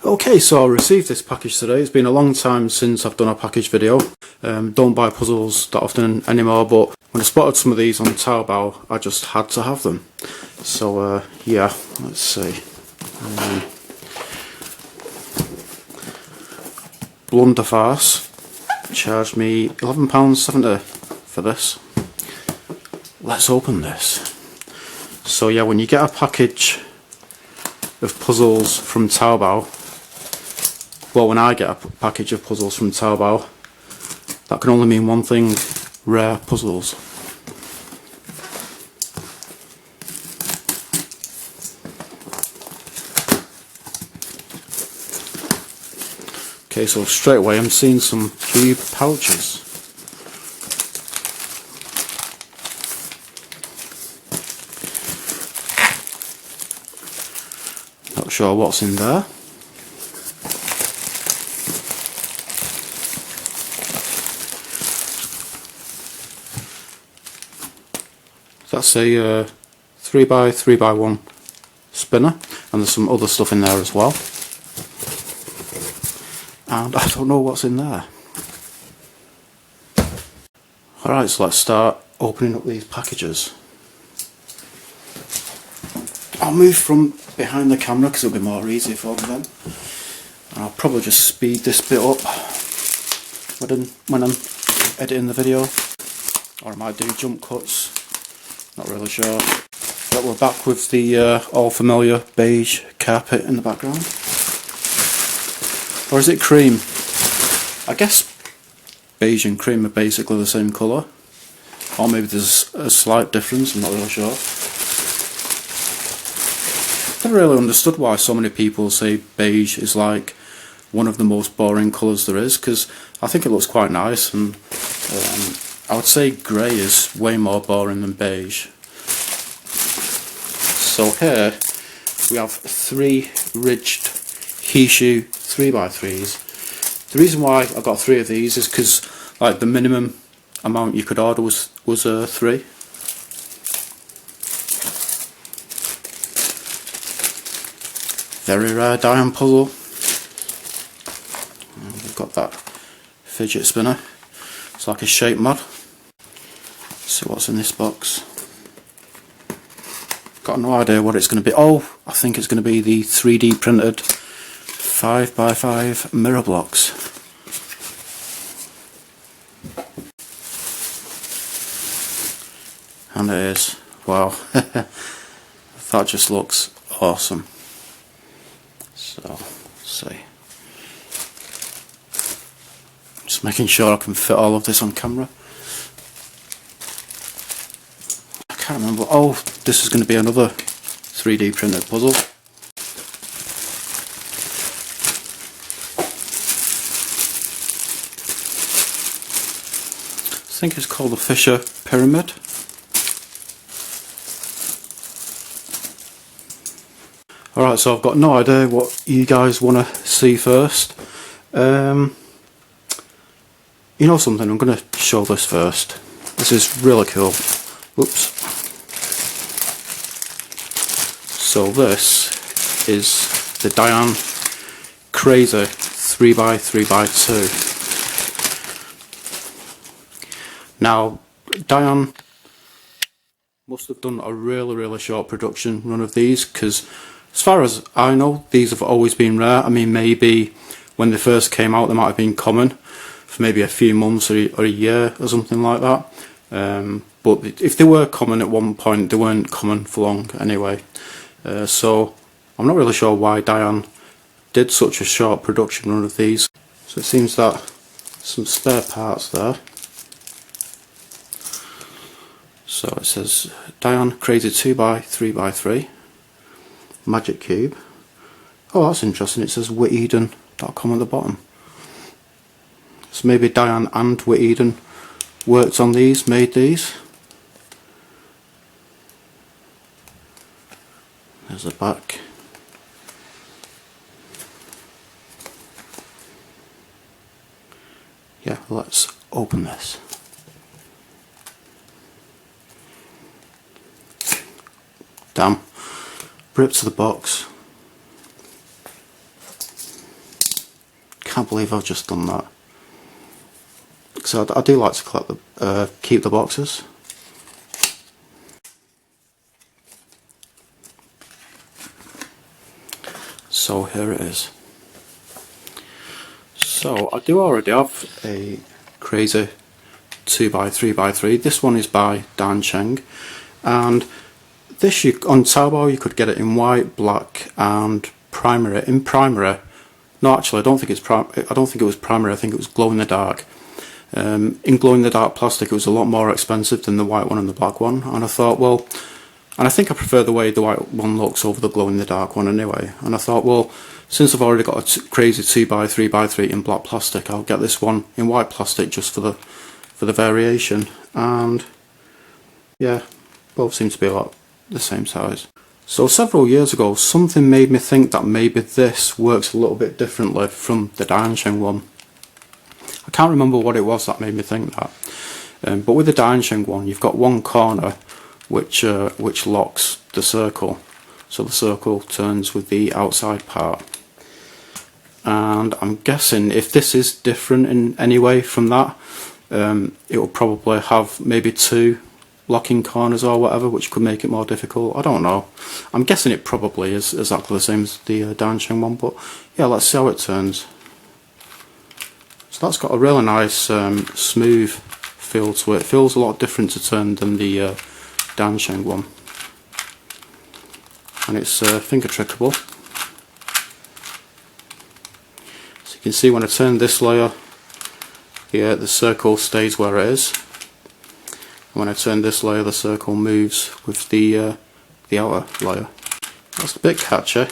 Okay, so I received this package today. It's been a long time since I've done a package video. Don't buy puzzles that often anymore, but when I spotted some of these on Taobao, I just had to have them. So yeah, let's see. Blunderfarce charged me £11.70 for this. Let's open this. So yeah, when you get a package of puzzles from Taobao, well, when I get a package of puzzles from Taobao, that can only mean one thing: rare puzzles. Okay, so straight away I'm seeing some cube pouches. Not sure what's in there. That's a 3x3x1 spinner, and there's some other stuff in there as well. And I don't know what's in there. Alright, so let's start opening up these packages. I'll move from behind the camera because it'll be more easy for them. And I'll probably just speed this bit up when I'm editing the video. Or I might do jump cuts. Not really sure. But we're back with the all familiar beige carpet in the background. Or is it cream? I guess beige and cream are basically the same colour. Or maybe there's a slight difference, I'm not really sure. Never really understood why so many people say beige is like one of the most boring colours there is, because I think it looks quite nice, and I would say grey is way more boring than beige. So here we have 3 ridged HeShu 3x3s. The reason why I got 3 of these is because like the minimum amount you could order was 3. Very rare Dayan puzzle. And we've got that fidget spinner. It's like a shape mod. So what's in this box? Got no idea what it's going to be. Oh, I think it's going to be the 3D printed 5x5 mirror blocks. And it is. Wow. That just looks awesome. So, let's see. Just making sure I can fit all of this on camera. I can't remember. Oh, this is going to be another 3D printed puzzle. I think it's called the Fischer pyramid. Alright, so I've got no idea what you guys want to see first. You know something, I'm going to show this first. This is really cool. Whoops. So this is the Dayan Crazy 3x3x2. Now, Dayan must have done a really short production run of these, because as far as I know, these have always been rare. I mean, maybe when they first came out they might have been common for maybe a few months or a year or something like that. But if they were common at one point, they weren't common for long anyway. So I'm not really sure why Dayan did such a short production run of these. So it seems that some spare parts there. So it says Dayan Crazy 2x3x3 Magic Cube. Oh, that's interesting. It says Witeden.com at the bottom. So maybe Dayan and Witeden worked on these, made these. There's the back. Yeah, let's open this. Damn. Ripped to the box. can't believe I've just done that. So I do like to collect keep the boxes. So here it is. So I do already have a crazy 2x3x3. This one is by Diansheng, and this on Taobao you could get it in white, black, and primary. In primary, no, actually I don't think it was primary. I think it was glow in the dark. In glow in the dark plastic, it was a lot more expensive than the white one and the black one. And I thought, well, and I think I prefer the way the white one looks over the glow in the dark one anyway. And I thought, well, since I've already got a crazy 2x3x3 in black plastic, I'll get this one in white plastic just for the variation. And yeah, both seem to be about the same size. So several years ago, something made me think that maybe this works a little bit differently from the Diansheng one. I can't remember what it was that made me think that. But with the Diansheng one, you've got one corner which locks the circle, so the circle turns with the outside part. And I'm guessing if this is different in any way from that, it will probably have maybe two locking corners or whatever, which could make it more difficult. I don't know. I'm guessing it probably is exactly the same as the Diansheng one, but yeah, let's see how it turns. So that's got a really nice smooth feel to it. It feels a lot different to turn than the Diansheng one, and it's finger trickable. So you can see when I turn this layer here, the circle stays where it is. When I turn this layer, the circle moves with the outer layer. That's a bit catchy,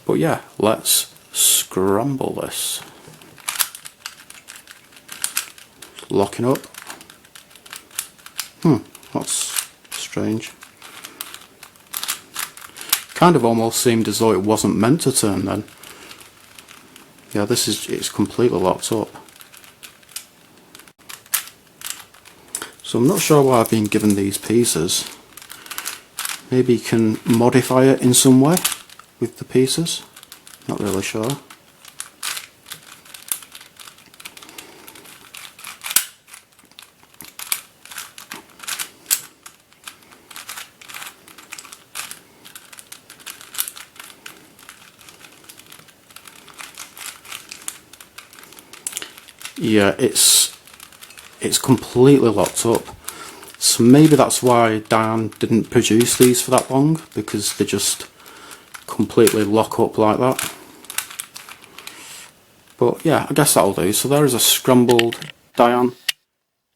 but yeah, let's scramble this. Locking up. That's strange. Kind of almost seemed as though it wasn't meant to turn then. Yeah, it's completely locked up. So I'm not sure why I've been given these pieces. Maybe you can modify it in some way with the pieces. Not really sure. Yeah, it's completely locked up. So maybe that's why Dayan didn't produce these for that long, because they just completely lock up like that. But yeah, I guess that'll do. So there is a scrambled Dayan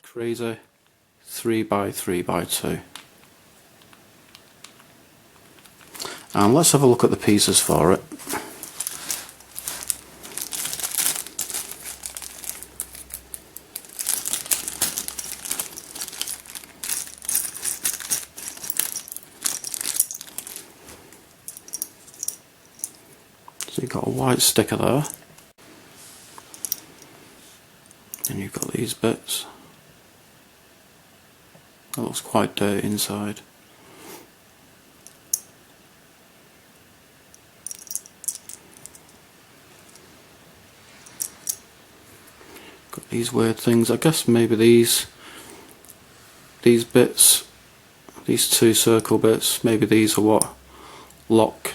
crazy 3x3x2. And let's have a look at the pieces for it. So you've got a white sticker there, and you've got these bits. That looks quite dirty inside. Got these weird things. I guess maybe these bits, these two circle bits, maybe these are what lock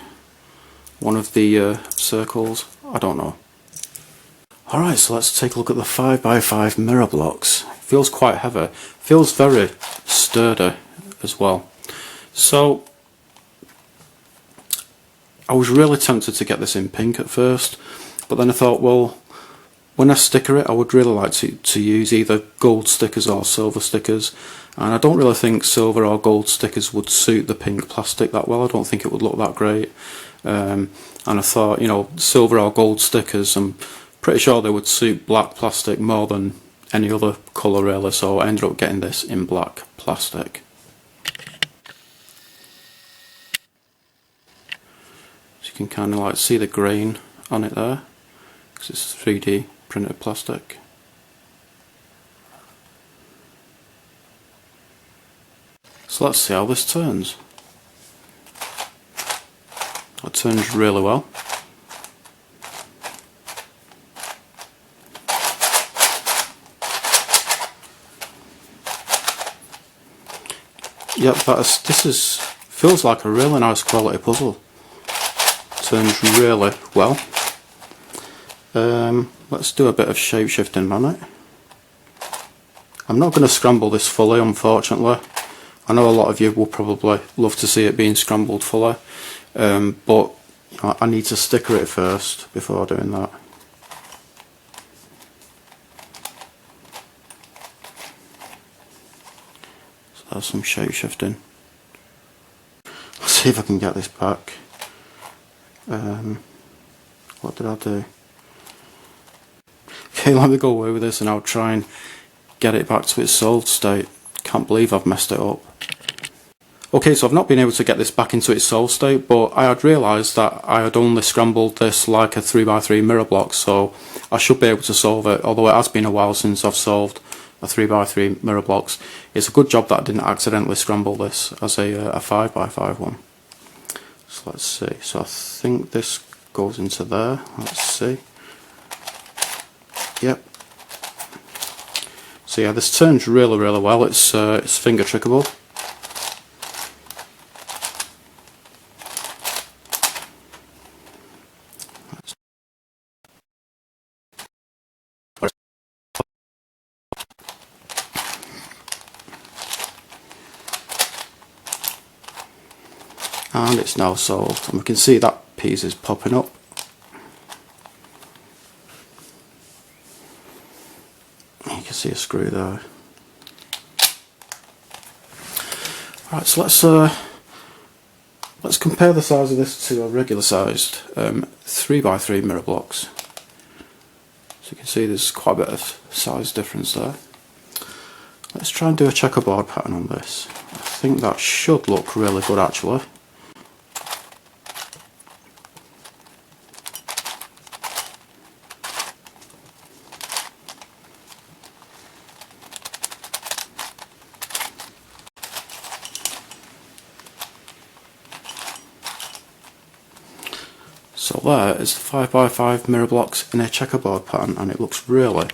one of the circles. I don't know. Alright, so let's take a look at the 5x5 mirror blocks. It feels quite heavy. Feels very sturdy as well. So I was really tempted to get this in pink at first, but then I thought, well, when I sticker it, I would really like to use either gold stickers or silver stickers, and I don't really think silver or gold stickers would suit the pink plastic that well. I don't think it would look that great. And I thought, you know, silver or gold stickers, I'm pretty sure they would suit black plastic more than any other colour really, so I ended up getting this in black plastic. So you can kind of like see the grain on it there, because it's 3D printed plastic. So let's see how this turns. It turns really well. yep, feels like a really nice quality puzzle. Turns really well. Let's do a bit of shape shifting on it. I'm not going to scramble this fully, unfortunately. I know a lot of you will probably love to see it being scrambled fully, but I need to sticker it first before doing that. So that's some shape shifting. Let's see if I can get this back. What did I do? Okay, let me go away with this and I'll try and get it back to its solved state. Can't believe I've messed it up. Okay, so I've not been able to get this back into its solved state, but I had realised that I had only scrambled this like a 3x3 mirror block, so I should be able to solve it, although it has been a while since I've solved a 3x3 mirror blocks. It's a good job that I didn't accidentally scramble this as a 5x5 one. So let's see, so I think this goes into there, let's see. Yep. So yeah, this turns really well. It's finger trickable. And it's now solved, and we can see that piece is popping up. You can see a screw there. Right, so let's compare the size of this to a regular sized 3x3 mirror blocks. So you can see there's quite a bit of size difference there. Let's try and do a checkerboard pattern on this. I think that should look really good actually. So there is the 5x5 mirror blocks in a checkerboard pattern, and it looks really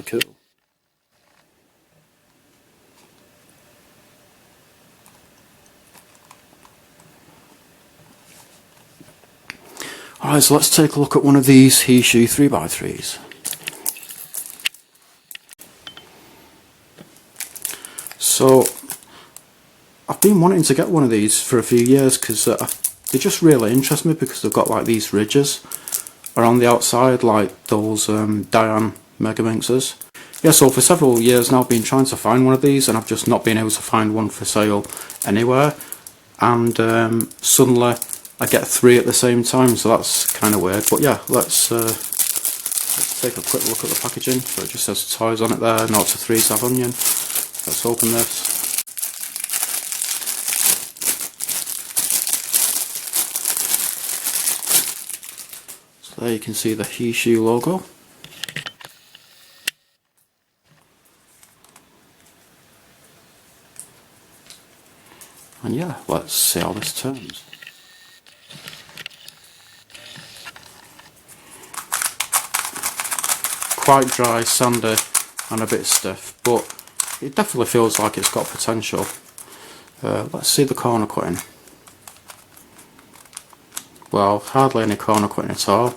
cool. Alright, so let's take a look at one of these HeShu 3x3s. So I've been wanting to get one of these for a few years because they just really interest me, because they've got like these ridges around the outside like those Dayan Mega Minxes. Yeah, so for several years now I've been trying to find one of these, and I've just not been able to find one for sale anywhere, and suddenly I get three at the same time, so that's kind of weird. But yeah, let's take a quick look at the packaging. So it just says toys on it there, 0 to 3 Sav Onion. Let's open this. There you can see the HeShu logo. And yeah, let's see how this turns. Quite dry, sandy and a bit stiff, but it definitely feels like it's got potential. Let's see the corner cutting. Well, hardly any corner cutting at all.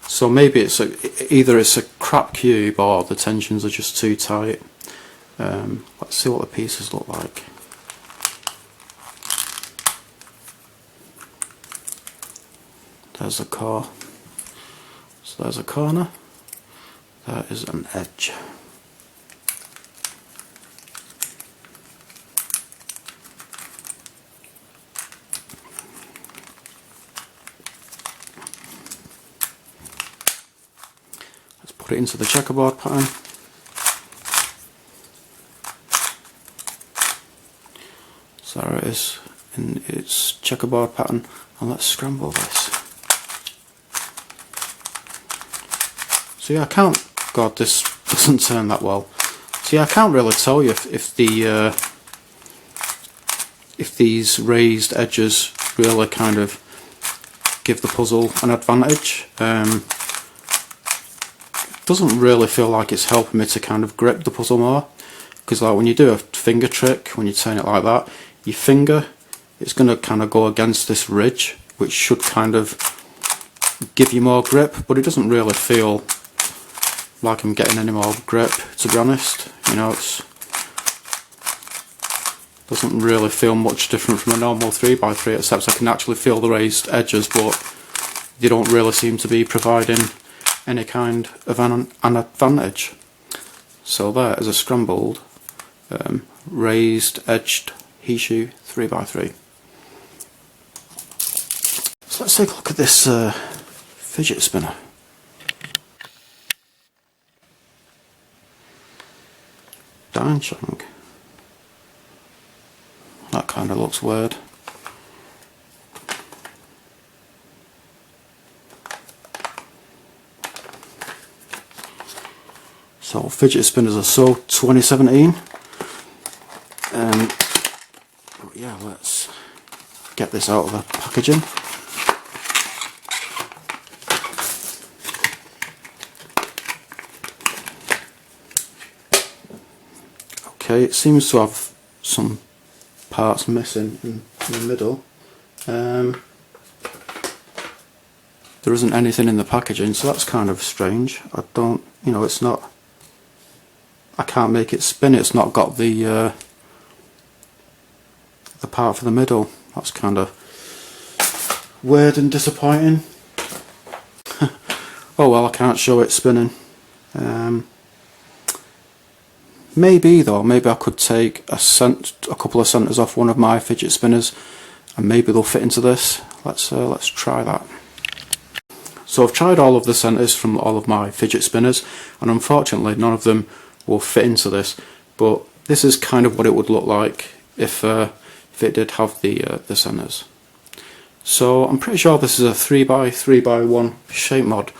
So maybe either it's a crap cube or the tensions are just too tight. Let's see what the pieces look like. There's the core. So there's a corner. There is an edge. Put it into the checkerboard pattern. So there it is in its checkerboard pattern, and let's scramble this. So yeah, God, this doesn't turn that well. So yeah, I can't really tell you if these raised edges really kind of give the puzzle an advantage. Doesn't really feel like it's helping me to kind of grip the puzzle more, because like when you do a finger trick, when you turn it like that, your finger, it's going to kind of go against this ridge, which should kind of give you more grip, but it doesn't really feel like I'm getting any more grip, to be honest. You know, it's doesn't really feel much different from a normal 3x3, except I can actually feel the raised edges, but they don't really seem to be providing any kind of an advantage. So there is a scrambled, raised edged HeShu 3x3. So let's take a look at this fidget spinner. Diansheng. That kind of looks weird. So fidget spinners are so 2017. But yeah, let's get this out of the packaging. Okay, it seems to have some parts missing in the middle. There isn't anything in the packaging, so that's kind of strange. I don't, you know, it's not, I can't make it spin. It's not got the part for the middle. That's kind of weird and disappointing. Oh well, I can't show it spinning. Maybe though, maybe I could take a couple of centres off one of my fidget spinners, and maybe they'll fit into this. Let's try that. So I've tried all of the centres from all of my fidget spinners, and unfortunately none of them will fit into this. But this is kind of what it would look like if it did have the centres. So I'm pretty sure this is a 3x3x1 shape mod.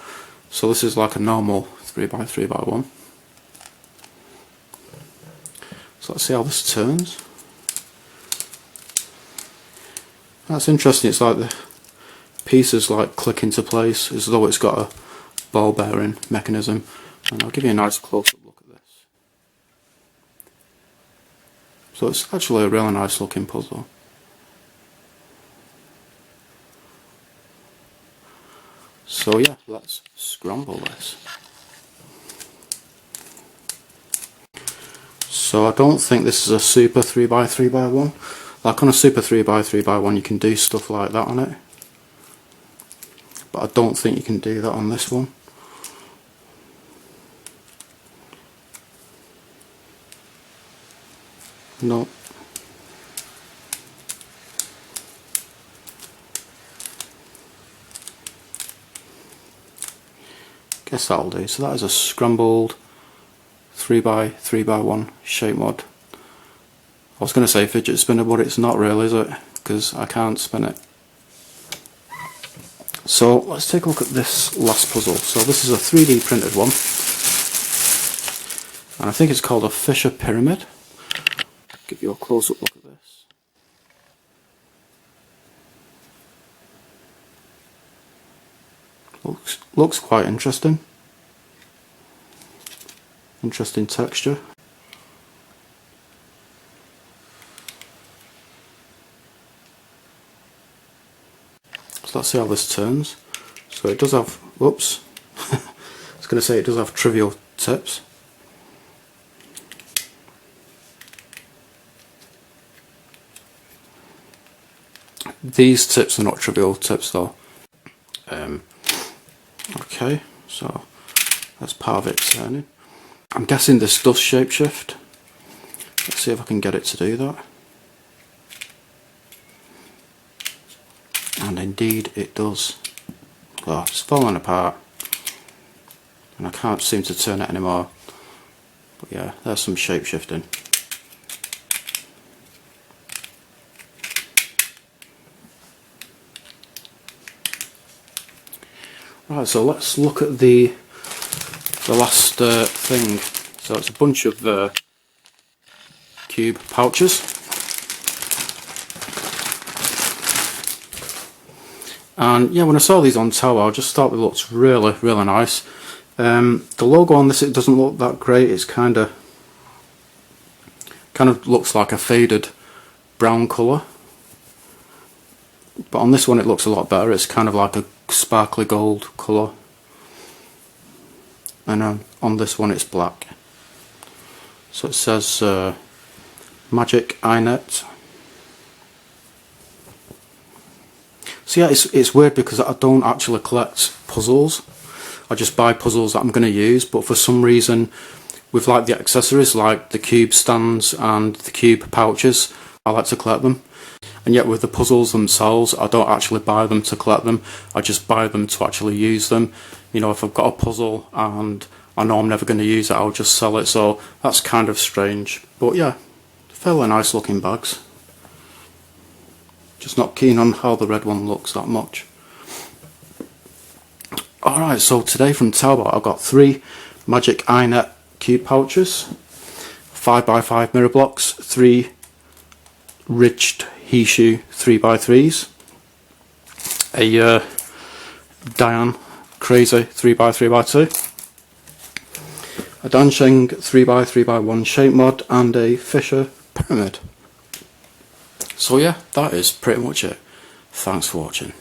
So this is like a normal 3x3x1. So let's see how this turns. That's interesting, it's like the pieces like click into place as though it's got a ball bearing mechanism. And I'll give you a nice close-up look at this. So it's actually a really nice looking puzzle. So yeah, let's scramble this. So I don't think this is a super 3x3x1. Like on a super 3x3x1 you can do stuff like that on it. But I don't think you can do that on this one. No. Guess that'll do. So that is a scrambled 3x3x1 shape mod. I was going to say fidget spinner, but it's not really, is it? Because I can't spin it. So let's take a look at this last puzzle. So this is a 3D printed one, and I think it's called a Fischer pyramid. Give you a close-up look at this. Looks quite interesting. Interesting texture. So let's see how this turns. So it does have, whoops, I was going to say it does have trivial tips. These tips are not trivial tips though. Okay, so that's part of it turning. I'm guessing this does shapeshift. Let's see if I can get it to do that. And indeed it does. Oh, it's falling apart. And I can't seem to turn it anymore. But yeah, there's some shapeshifting. Right, so let's look at the last thing. So it's a bunch of cube pouches, and yeah, when I saw these on Taobao I just thought they looked really nice. The logo on this, it doesn't look that great. It's kind of looks like a faded brown colour, but on this one it looks a lot better. It's kind of like a sparkly gold colour, and on this one it's black. So it says Magic iNet. So yeah, it's weird because I don't actually collect puzzles. I just buy puzzles that I'm going to use, but for some reason with like the accessories like the cube stands and the cube pouches, I like to collect them. And yet with the puzzles themselves, I don't actually buy them to collect them, I just buy them to actually use them. You know, if I've got a puzzle and I know I'm never going to use it, I'll just sell it. So that's kind of strange, but yeah, fairly nice looking bags. Just not keen on how the red one looks that much. Alright, so today from Taobao I got 3 Magic iNet cube pouches, 5x5 mirror blocks, 3 ridged HeShu 3x3s, a Dayan Crazy 3x3x2, a Diansheng 3x3x1 shape mod, and a Fischer pyramid. So yeah, that is pretty much it. Thanks for watching.